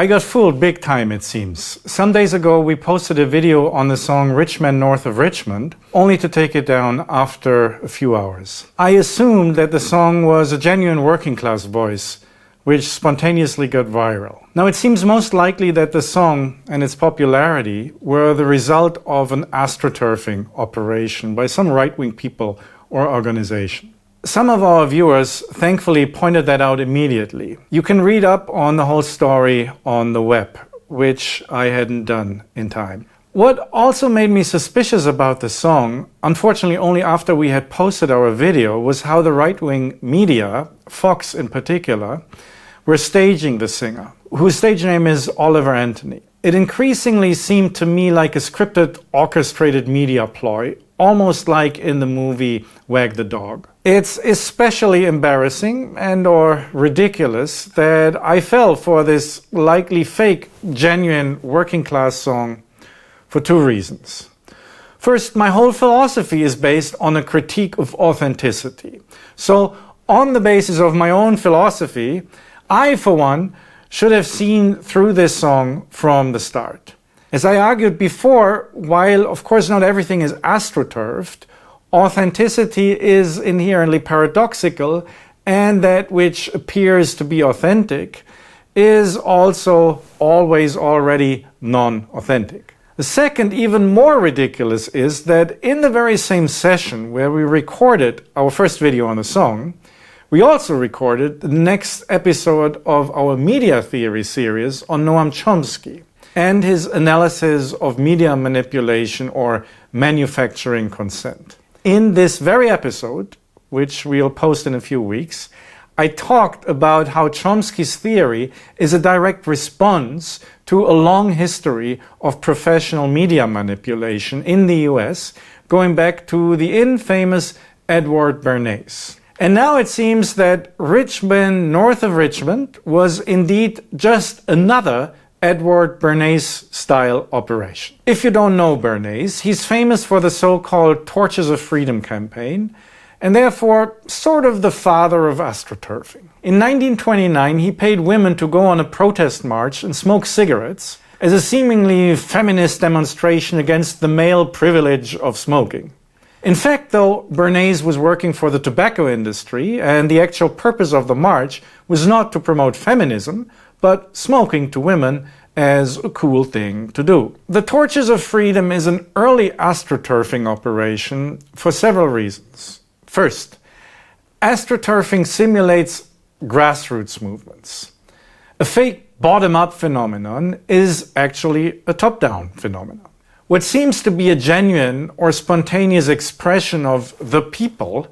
I got fooled big time, it seems. Some days ago we posted a video on the song Rich Men North of Richmond, only to take it down after a few hours. I assumed that the song was a genuine working class voice, which spontaneously got viral. Now it seems most likely that the song and its popularity were the result of an astroturfing operation by some right-wing people or organization. Some of our viewers thankfully pointed that out immediately. You can read up on the whole story on the web, which I hadn't done in time. What also made me suspicious about the song, unfortunately only after we had posted our video, was how the right-wing media, Fox in particular, were staging the singer, whose stage name is Oliver Anthony. It increasingly seemed to me like a scripted, orchestrated media ploy, almost like in the movie Wag the Dog. It's especially embarrassing and or ridiculous that I fell for this likely fake, genuine working class song for two reasons. First, my whole philosophy is based on a critique of authenticity. So, on the basis of my own philosophy, I, for one, should have seen through this song from the start. As I argued before, while of course not everything is astroturfed, authenticity is inherently paradoxical, and that which appears to be authentic is also always already non-authentic. The second, even more ridiculous, is that in the very same session where we recorded our first video on the song, we also recorded the next episode of our media theory series on Noam Chomsky and his analysis of media manipulation or manufacturing consent. In this very episode, which we'll post in a few weeks, I talked about how Chomsky's theory is a direct response to a long history of professional media manipulation in the US, going back to the infamous Edward Bernays. And now it seems that Rich Men North of Richmond was indeed just another Edward Bernays-style operation. If you don't know Bernays, he's famous for the so-called Torches of Freedom campaign, and therefore sort of the father of astroturfing. In 1929, he paid women to go on a protest march and smoke cigarettes as a seemingly feminist demonstration against the male privilege of smoking. In fact, though, Bernays was working for the tobacco industry, and the actual purpose of the march was not to promote feminism, but smoking to women as a cool thing to do. The Torches of Freedom is an early astroturfing operation for several reasons. First, astroturfing simulates grassroots movements. A fake bottom-up phenomenon is actually a top-down phenomenon. What seems to be a genuine or spontaneous expression of the people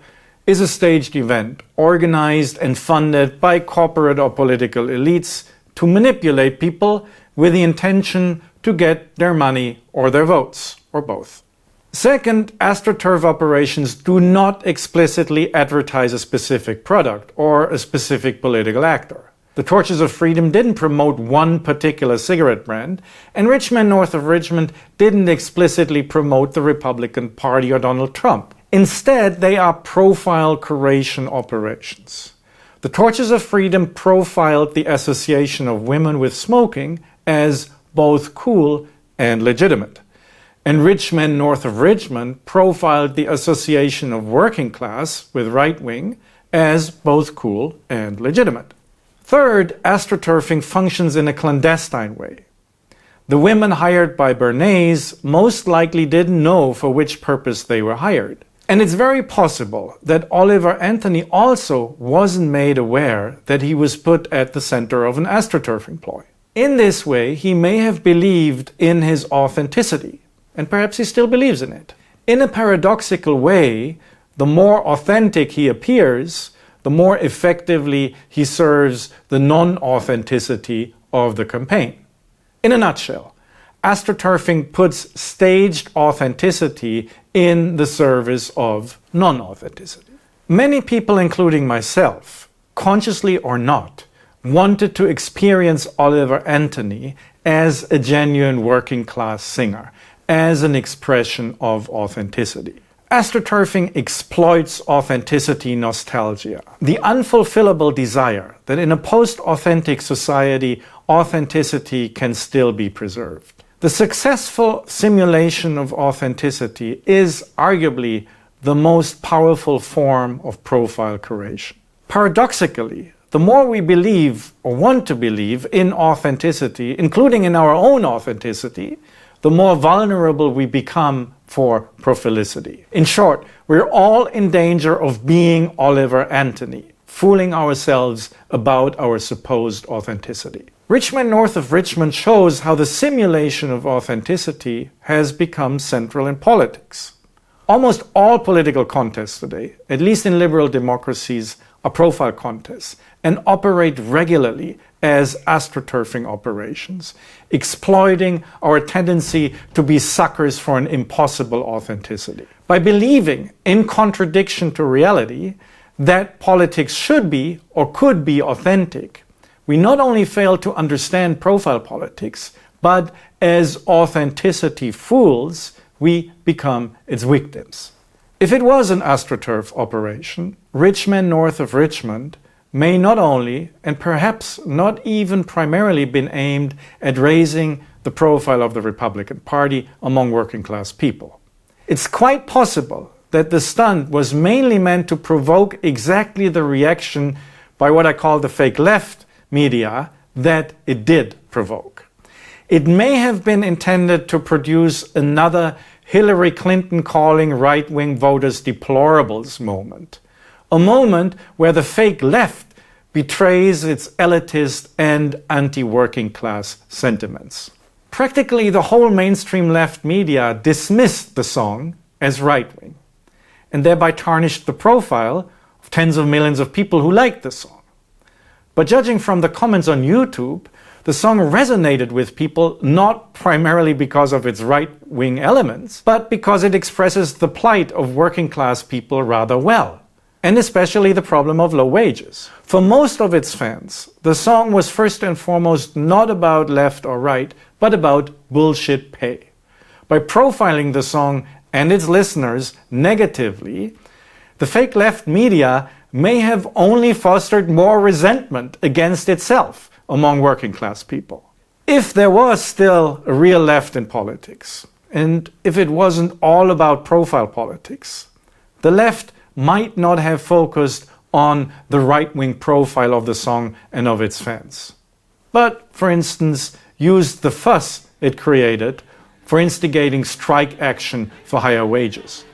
is a staged event organized and funded by corporate or political elites to manipulate people with the intention to get their money or their votes, or both. Second, astroturf operations do not explicitly advertise a specific product or a specific political actor. The Torches of Freedom didn't promote one particular cigarette brand, and Rich Men North of Richmond didn't explicitly promote the Republican Party or Donald Trump. Instead, they are profile curation operations. The Torches of Freedom profiled the association of women with smoking as both cool and legitimate. And Rich Men North of Richmond profiled the association of working class with right-wing as both cool and legitimate. Third, astroturfing functions in a clandestine way. The women hired by Bernays most likely didn't know for which purpose they were hired. And it's very possible that Oliver Anthony also wasn't made aware that he was put at the center of an astroturfing ploy. In this way, he may have believed in his authenticity, and perhaps he still believes in it. In a paradoxical way, the more authentic he appears, the more effectively he serves the non-authenticity of the campaign. In a nutshell, astroturfing puts staged authenticity in the service of non-authenticity. Many people, including myself, consciously or not, wanted to experience Oliver Anthony as a genuine working class singer, as an expression of authenticity. Astroturfing exploits authenticity nostalgia, the unfulfillable desire that in a post-authentic society authenticity can still be preserved. The successful simulation of authenticity is arguably the most powerful form of profile curation. Paradoxically, the more we believe or want to believe in authenticity, including in our own authenticity, the more vulnerable we become for profilicity. In short, we're all in danger of being Oliver Anthony, fooling ourselves about our supposed authenticity. Richmond North of Richmond shows how the simulation of authenticity has become central in politics. Almost all political contests today, at least in liberal democracies, are profile contests and operate regularly as astroturfing operations, exploiting our tendency to be suckers for an impossible authenticity. By believing, in contradiction to reality, that politics should be or could be authentic, we not only fail to understand profile politics, but as authenticity fools, we become its victims. If it was an AstroTurf operation, Richmond North of Richmond may not only, and perhaps not even primarily, been aimed at raising the profile of the Republican Party among working class people. It's quite possible that the stunt was mainly meant to provoke exactly the reaction by what I call the fake left media that it did provoke. It may have been intended to produce another Hillary Clinton calling right-wing voters deplorables moment. A moment where the fake left betrays its elitist and anti-working class sentiments. Practically the whole mainstream left media dismissed the song as right-wing, and thereby tarnished the profile of tens of millions of people who liked the song. But judging from the comments on YouTube, the song resonated with people not primarily because of its right-wing elements, but because it expresses the plight of working class people rather well, and especially the problem of low wages. For most of its fans, the song was first and foremost not about left or right, but about bullshit pay. By profiling the song and its listeners negatively, the fake left media may have only fostered more resentment against itself among working class people. If there was still a real left in politics, and if it wasn't all about profile politics, the left might not have focused on the right-wing profile of the song and of its fans, but, for instance, used the fuss it created for instigating strike action for higher wages.